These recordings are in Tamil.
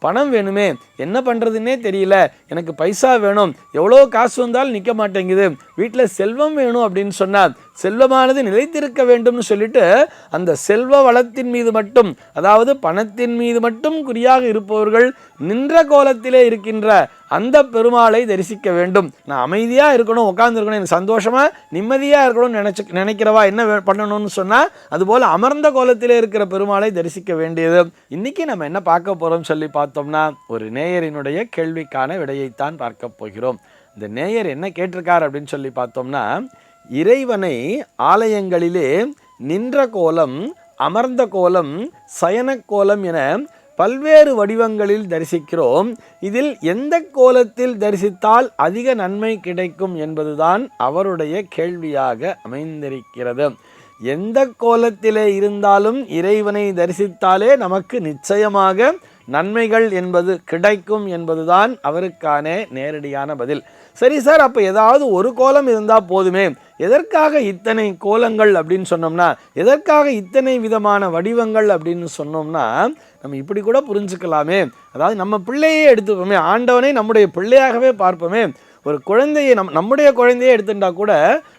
பணம் வேணுமே, என்ன பண்ணுறதுன்னே தெரியல, எனக்கு பைசா வேணும், எவ்வளோ காசு வந்தாலும் நிற்க மாட்டேங்குது, வீட்டில் செல்வம் வேணும் அப்படின்னு சொன்னால் செல்வமானது நிலைத்திருக்க வேண்டும்னு சொல்லிட்டு அந்த செல்வ வளத்தின் மீது மட்டும், அதாவது பணத்தின் மீது மட்டும் குறியாக இருப்பவர்கள் நின்ற கோலத்திலே இருக்கின்ற அந்த பெருமாளை தரிசிக்க வேண்டும். நான் அமைதியாக இருக்கணும், உட்காந்துருக்கணும், எனக்கு சந்தோஷமாக நிம்மதியாக இருக்கணும்னு நினைக்கிறவா என்ன பண்ணணும்னு சொன்னால் அதுபோல் அமர்ந்த கோலத்திலே இருக்கிற பெருமாளை தரிசிக்க வேண்டியது. இன்றைக்கி நம்ம என்ன பார்க்க போகிறோம் சொல்லி பார்த்தோம்னா, ஒரு நேயரினுடைய கேள்விக்கான விடையைத்தான் பார்க்க போகிறோம். இந்த நேயர் என்ன கேட்டிருக்கார் அப்படின்னு சொல்லி பார்த்தோம்னா, இறைவனை ஆலயங்களிலே நின்ற கோலம், அமர்ந்த கோலம், சயன கோலம் என பல்வேறு வடிவங்களில் தரிசிக்கிறோம். இதில் எந்த கோலத்தில் தரிசித்தால் அதிக நன்மை கிடைக்கும் என்பதுதான் அவருடைய கேள்வியாக அமைந்திருக்கிறது. எந்த கோலத்திலே இருந்தாலும் இறைவனை தரிசித்தாலே நமக்கு நிச்சயமாக நன்மைகள் என்பது கிடைக்கும் என்பதுதான் அவருக்கான நேரடியான பதில். சரி சார், அப்போ ஏதாவது ஒரு கோலம் இருந்தால் போதுமே, எதற்காக இத்தனை கோலங்கள் அப்படின்னு சொன்னோம்னா, எதற்காக இத்தனை விதமான வடிவங்கள் அப்படின்னு சொன்னோம்னா, நம்ம இப்படி கூட புரிஞ்சுக்கலாமே. அதாவது நம்ம பிள்ளையே எடுத்துப்போமே, ஆண்டவனை நம்முடைய பிள்ளையாகவே பார்ப்போமே. ஒரு குழந்தையை நம்முடைய குழந்தையை எடுத்துட்டா கூட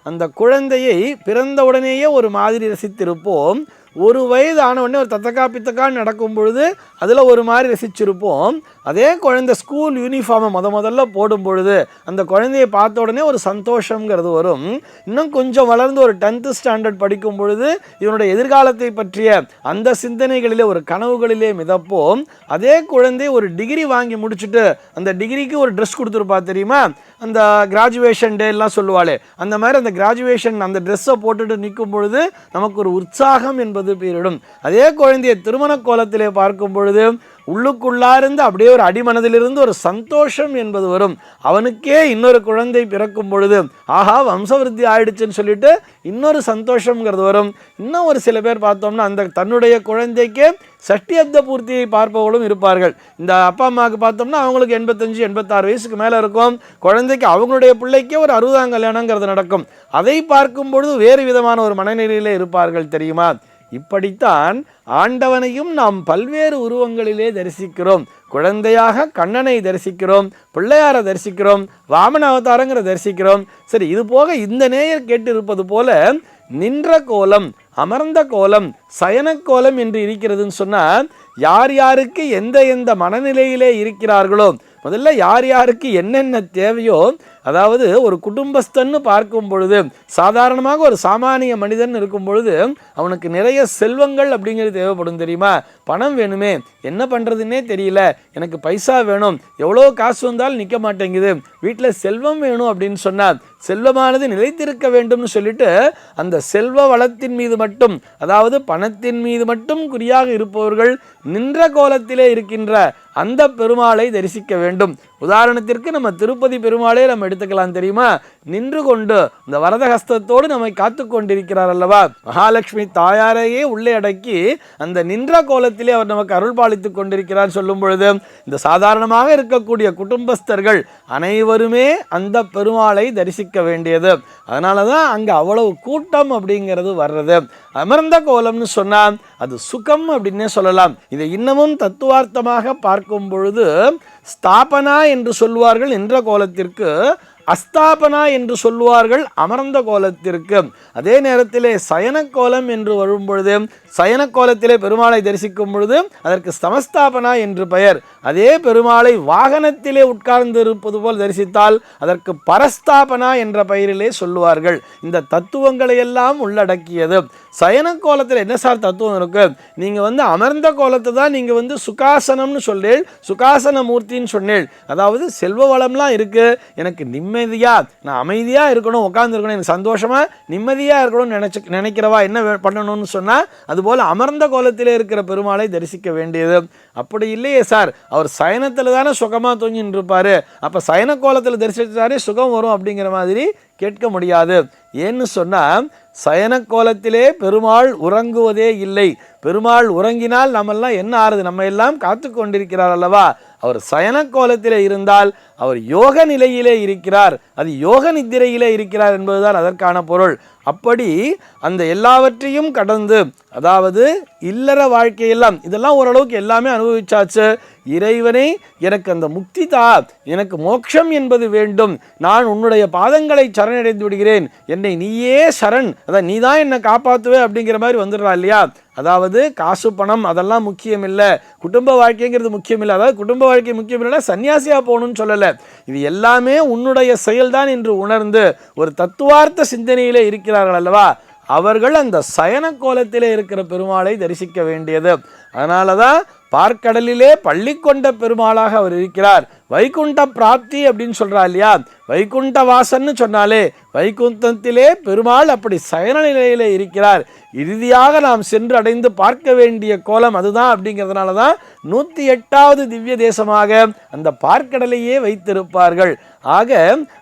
அந்த குழந்தையை பிறந்த உடனேயே ஒரு மாதிரி ரசித்திருப்போம். ஒரு வயது ஆன உடனே ஒரு தத்தக்கா பித்தக்கான்னு நடக்கும் பொழுது அதில் ஒரு மாதிரி ரசிச்சிருப்போம். அதே குழந்தை ஸ்கூல் யூனிஃபார்மை முதல்ல போடும் பொழுது அந்த குழந்தையை பார்த்த உடனே ஒரு சந்தோஷங்கிறது வரும். இன்னும் கொஞ்சம் வளர்ந்து ஒரு 10th ஸ்டாண்டர்ட் படிக்கும் பொழுது இவனுடைய எதிர்காலத்தை பற்றிய அந்த சிந்தனைகளிலே ஒரு கனவுகளிலே மிதப்போம். அதே குழந்தை ஒரு டிகிரி வாங்கி முடிச்சுட்டு அந்த டிகிரிக்கு ஒரு ட்ரெஸ் கொடுத்துருப்பா தெரியுமா, அந்த கிராஜுவேஷன் டே எல்லாம் சொல்லுவாளே, அந்த மாதிரி அந்த கிராஜுவேஷன் அந்த ட்ரெஸ்ஸை போட்டுட்டு நிற்கும் பொழுது நமக்கு ஒரு உற்சாகம் என்பது பேரிடும். அதே குழந்தையை திருமண கோலத்திலே பார்க்கும் பொழுது உள்ளுக்குள்ளார்ந்து அப்படியே ஒரு அடிமனதிலிருந்து ஒரு சந்தோஷம் என்பது வரும். அவனுக்கே இன்னொரு குழந்தை பிறக்கும் பொழுது ஆஹா வம்சவிருத்தி ஆயிடுச்சுன்னு சொல்லிட்டு இன்னொரு சந்தோஷங்கிறது வரும். இன்னும் ஒரு சில பேர் பார்த்தோம்னா அந்த தன்னுடைய குழந்தைக்கு சஷ்டியப்த பூர்த்தியை பார்ப்பவர்களும் இருப்பார்கள். இந்த அப்பா அம்மாவுக்கு பார்த்தோம்னா அவங்களுக்கு 85-86 வயசுக்கு மேலே இருக்கும். குழந்தைக்கு அவங்களுடைய பிள்ளைக்கே ஒரு 60ஆம் கல்யாணங்கிறது நடக்கும். அதை பார்க்கும் பொழுது வேறு விதமான ஒரு மனநிலையிலே இருப்பார்கள் தெரியுமா. இப்படித்தான் ஆண்டவனையும் நாம் பல்வேறு உருவங்களிலே தரிசிக்கிறோம். குழந்தையாக கண்ணனை தரிசிக்கிறோம், பிள்ளையாரை தரிசிக்கிறோம், வாமன அவதாரங்கிற தரிசிக்கிறோம். சரி, இது போக இந்த நேயர் கேட்டிருப்பது போல நின்ற கோலம், அமர்ந்த கோலம், சயன கோலம் என்று இருக்கிறதுன்னு சொன்னால் யார் யாருக்கு எந்த மனநிலையிலே இருக்கிறார்களோ, முதல்ல யார் யாருக்கு என்னென்ன தேவையோ, அதாவது ஒரு குடும்பஸ்தன்னு பார்க்கும் பொழுது சாதாரணமாக ஒரு சாமானிய மனிதன் இருக்கும் பொழுது அவனுக்கு நிறைய செல்வங்கள் அப்படிங்கிறது தேவைப்படும் தெரியுமா. பணம் வேணுமே, என்ன பண்ணுறதுன்னே தெரியல, எனக்கு பைசா வேணும், எவ்வளோ காசு வந்தாலும் நிற்க மாட்டேங்குது, வீட்டில் செல்வம் வேணும் அப்படின்னு சொன்னால் செல்வமானது நிலைத்திருக்க வேண்டும்னு சொல்லிட்டு அந்த செல்வ வளத்தின் மீது மட்டும், அதாவது பணத்தின் மீது மட்டும் குறியாக இருப்பவர்கள் நின்ற கோலத்திலே இருக்கின்ற அந்த பெருமாளை தரிசிக்க வேண்டும். உதாரணத்திற்கு நம்ம திருப்பதி பெருமாளே நம்ம எடுத்துக்கலாம் தெரியுமா. நின்று கொண்டு இந்த வரதஹஸ்தத்தோடு நம்மை காத்து கொண்டிருக்கிறார் அல்லவா. மகாலட்சுமி தாயாரையே உள்ளே அடக்கி அந்த நின்ற கோலத்திலே அவர் நமக்கு அருள் பாலித்து கொண்டிருக்கிறார் சொல்லும் பொழுது இந்த சாதாரணமாக இருக்கக்கூடிய குடும்பஸ்தர்கள் அனைவருமே அந்த பெருமாளை தரிசிக்க வேண்டியது. அதனால தான் அங்கே அவ்வளவு கூட்டம் அப்படிங்கிறது வர்றது. அமர்ந்த கோலம்னு சொன்னால் அது சுகம் அப்படின்னே சொல்லலாம். இதை இன்னமும் தத்துவார்த்தமாக பார்க்கும் பொழுது ஸ்தாபனா என்று சொல்வார்கள் நின்ற கோலத்திற்கு, அஸ்தாபனா என்று சொல்வார்கள் அமர்ந்த கோலத்திற்கு. அதே நேரத்திலே சயன கோலம் என்று வரும் பொழுது சயன கோலத்திலே பெருமாளை தரிசிக்கும் பொழுது அதற்கு சமஸ்தாபனா என்று பெயர். அதே பெருமாளை வாகனத்திலே உட்கார்ந்து இருப்பது போல் தரிசித்தால் அதற்கு பரஸ்தாபனா என்ற பெயரிலே சொல்லுவார்கள். இந்த தத்துவங்களை எல்லாம் உள்ளடக்கியது. சயன கோலத்தில் என்ன சார் தத்துவம் இருக்கு, நீங்கள் அமர்ந்த கோலத்தை தான் நீங்கள் சுகாசனம்னு சொல்லேள், சுகாசன மூர்த்தின்னு சொன்னேள். அதாவது செல்வ வளம்லாம் இருக்கு, எனக்கு நிம்மதியாக நான் அமைதியாக இருக்கணும், உட்காந்துருக்கணும், எனக்கு சந்தோஷமாக நிம்மதியாக இருக்கணும்னு நினைக்கிறவா என்ன பண்ணணும்னு சொன்னால் அதுபோல் அமர்ந்த கோலத்திலே இருக்கிற பெருமாளை தரிசிக்க வேண்டியது. அப்படி இல்லையே சார், அவர் சயனத்தில் தானே சுகமாக தூங்கின்னு இருப்பார், அப்போ சயன கோலத்தில் தரிசித்தாரே சுகம் வரும் அப்படிங்கிற மாதிரி கேட்க முடியாது. ஏன்னு சொன்னால் சயன கோலத்திலே பெருமாள் உறங்குவதே இல்லை. பெருமாள் உறங்கினால் நம்மெல்லாம் என்ன ஆறுது, நம்ம எல்லாம் காத்து கொண்டிருக்கிறார் அல்லவா. அவர் சயன கோலத்திலே இருந்தால் அவர் யோக நிலையிலே இருக்கிறார், அது யோக நித்திரையிலே இருக்கிறார் என்பதுதான் அதற்கான பொருள். அப்படி அந்த எல்லாவற்றையும் கடந்து, அதாவது இல்லற வாழ்க்கையெல்லாம் இதெல்லாம் ஓரளவுக்கு எல்லாமே அனுபவிச்சாச்சு. இறைவனை எனக்கு அந்த முக்தி தா, எனக்கு மோட்சம் என்பது வேண்டும், நான் உன்னுடைய பாதங்களை சரணடைந்து விடுகிறேன், என்னை நீயே சரண், அதான் நீ தான் என்னை காப்பாற்றுவே அப்படிங்கிற மாதிரி வந்துடுறா இல்லையா. அதாவது காசு பணம் அதெல்லாம் முக்கியம் இல்லை, குடும்ப வாழ்க்கைங்கிறது முக்கியம் இல்லை. அதாவது குடும்ப வாழ்க்கை முக்கியம் இல்லைன்னா சன்னியாசியாக போகணும்னு சொல்லலை. இது எல்லாமே உன்னுடைய செயல்தான் என்று உணர்ந்து ஒரு தத்துவார்த்த சிந்தனையிலே இருக்கிறார்கள் அல்லவா, அவர்கள் அந்த சயன கோலத்திலே இருக்கிற பெருமாளை தரிசிக்க வேண்டியது. அதனால தான் பார்க்கடலிலே பள்ளி கொண்ட பெருமாளாக அவர் இருக்கிறார். வைகுண்ட பிராப்தி அப்படின்னு சொல்றா இல்லையா, வைகுண்ட வாசன்னு சொன்னாலே வைகுண்டத்திலே பெருமாள் அப்படி சயன நிலையிலே இருக்கிறார். இறுதியாக நாம் சென்று அடைந்து பார்க்க வேண்டிய கோலம் அதுதான். அப்படிங்கிறதுனால தான் 108வது திவ்ய தேசமாக அந்த பார்க்கடலையே வைத்திருப்பார்கள். ஆக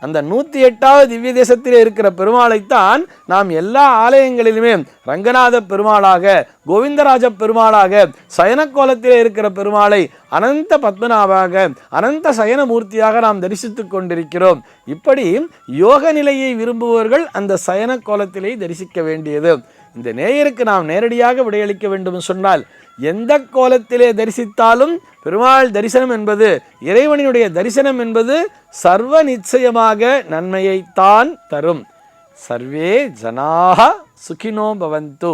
அந்த 108வது திவ்ய தேசத்திலே இருக்கிற பெருமாளைத்தான் நாம் எல்லா ஆலயங்களிலுமே ரங்கநாத பெருமாளாக, கோவிந்தராஜ பெருமாளாக, சயன கோலத்திலே இருக்கிற பெருமாளை அனந்த பத்மநாபாக, அனந்த சயனமூர்த்தியாக நாம் தரிசித்துக் கொண்டிருக்கிறோம். இப்படி யோக நிலையை விரும்புபவர்கள் அந்த சயன கோலத்திலே தரிசிக்க வேண்டியது. இந்த நேயருக்கு நாம் நேரடியாக விடையளிக்க வேண்டும் சொன்னால், எந்த கோலத்திலே தரிசித்தாலும் பெருமாள் தரிசனம் என்பது, இறைவனுடைய தரிசனம் என்பது சர்வ நிச்சயமாக நன்மையைத்தான் தரும். சர்வே ஜனாஹ சுகினோ பவந்து.